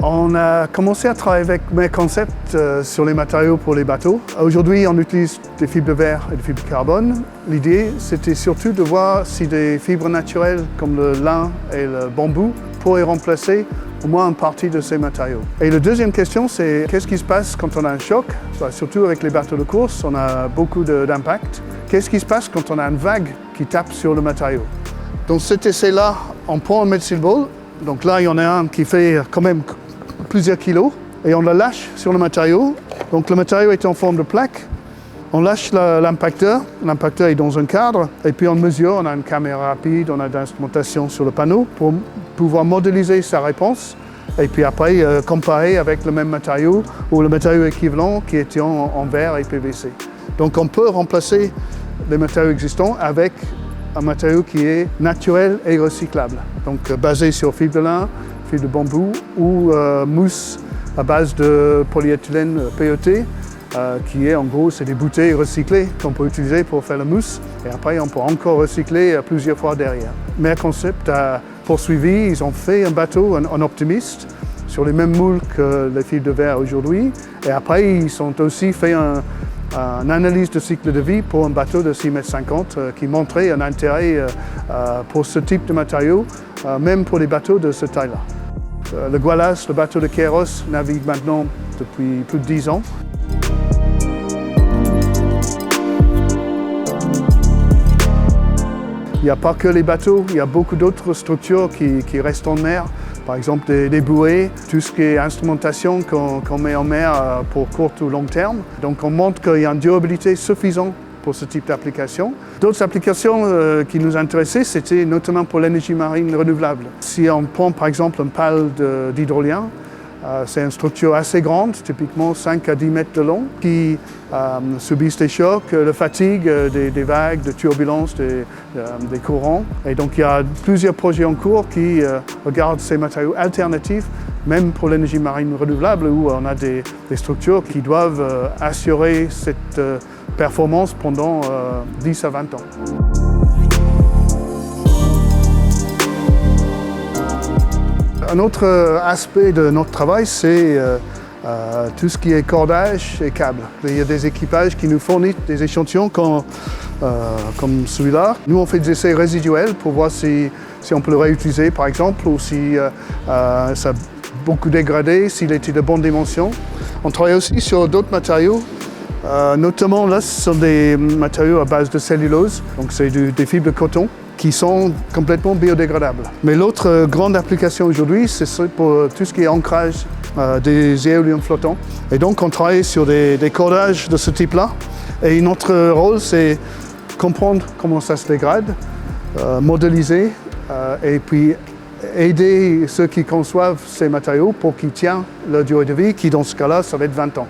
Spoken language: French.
On a commencé à travailler avec Merconcept sur les matériaux pour les bateaux. Aujourd'hui, on utilise des fibres de verre et des fibres de carbone. L'idée, c'était surtout de voir si des fibres naturelles comme le lin et le bambou pourraient remplacer au moins une partie de ces matériaux. Et la deuxième question, c'est qu'est-ce qui se passe quand on a un choc? Surtout avec les bateaux de course, on a beaucoup d'impact. Qu'est-ce qui se passe quand on a une vague qui tape sur le matériau? Dans cet essai-là, on prend un medicine ball. Donc là, il y en a un qui fait quand même plusieurs kilos et on le lâche sur le matériau. Donc le matériau est en forme de plaque. On lâche l'impacteur. L'impacteur est dans un cadre et puis on mesure. On a une caméra rapide, on a de l'instrumentation sur le panneau pour pouvoir modéliser sa réponse et puis après comparer avec le même matériau ou le matériau équivalent qui était en verre et PVC. Donc on peut remplacer les matériaux existants avec un matériau qui est naturel et recyclable. Donc basé sur fibre de lin, fibre de bambou ou mousse à base de polyéthylène PET qui est en gros, c'est des bouteilles recyclées qu'on peut utiliser pour faire la mousse et après on peut encore recycler plusieurs fois derrière. Merconcept a poursuivi, ils ont fait un bateau, un optimiste, sur les mêmes moules que les fibres de verre aujourd'hui et après ils ont aussi fait une analyse de cycle de vie pour un bateau de 6,50 m qui montrait un intérêt pour ce type de matériaux, même pour les bateaux de cette taille-là. Le Gualas, le bateau de Kéros, navigue maintenant depuis plus de 10 ans. Il n'y a pas que les bateaux, il y a beaucoup d'autres structures qui restent en mer. Par exemple des bouées, tout ce qui est instrumentation qu'on met en mer pour court ou long terme. Donc on montre qu'il y a une durabilité suffisante pour ce type d'application. D'autres applications qui nous intéressaient, c'était notamment pour l'énergie marine renouvelable. Si on prend par exemple une pale d'hydrolien, c'est une structure assez grande, typiquement 5 à 10 mètres de long, qui subissent des chocs, la fatigue, des vagues, des turbulences, des courants. Et donc il y a plusieurs projets en cours qui regardent ces matériaux alternatifs, même pour l'énergie marine renouvelable, où on a des structures qui doivent assurer cette performance pendant 10 à 20 ans. Un autre aspect de notre travail, c'est tout ce qui est cordage et câbles. Il y a des équipages qui nous fournissent des échantillons comme celui-là. Nous, on fait des essais résiduels pour voir si on peut le réutiliser, par exemple, ou si ça a beaucoup dégradé, s'il était de bonnes dimensions. On travaille aussi sur d'autres matériaux. Notamment, là, ce sont des matériaux à base de cellulose, donc c'est des fibres de coton, qui sont complètement biodégradables. Mais l'autre grande application aujourd'hui, c'est pour tout ce qui est ancrage des éoliens flottants. Et donc on travaille sur des cordages de ce type-là. Et notre rôle, c'est comprendre comment ça se dégrade, modéliser et puis aider ceux qui conçoivent ces matériaux pour qu'ils tiennent leur durée de vie, qui dans ce cas-là, ça va être 20 ans.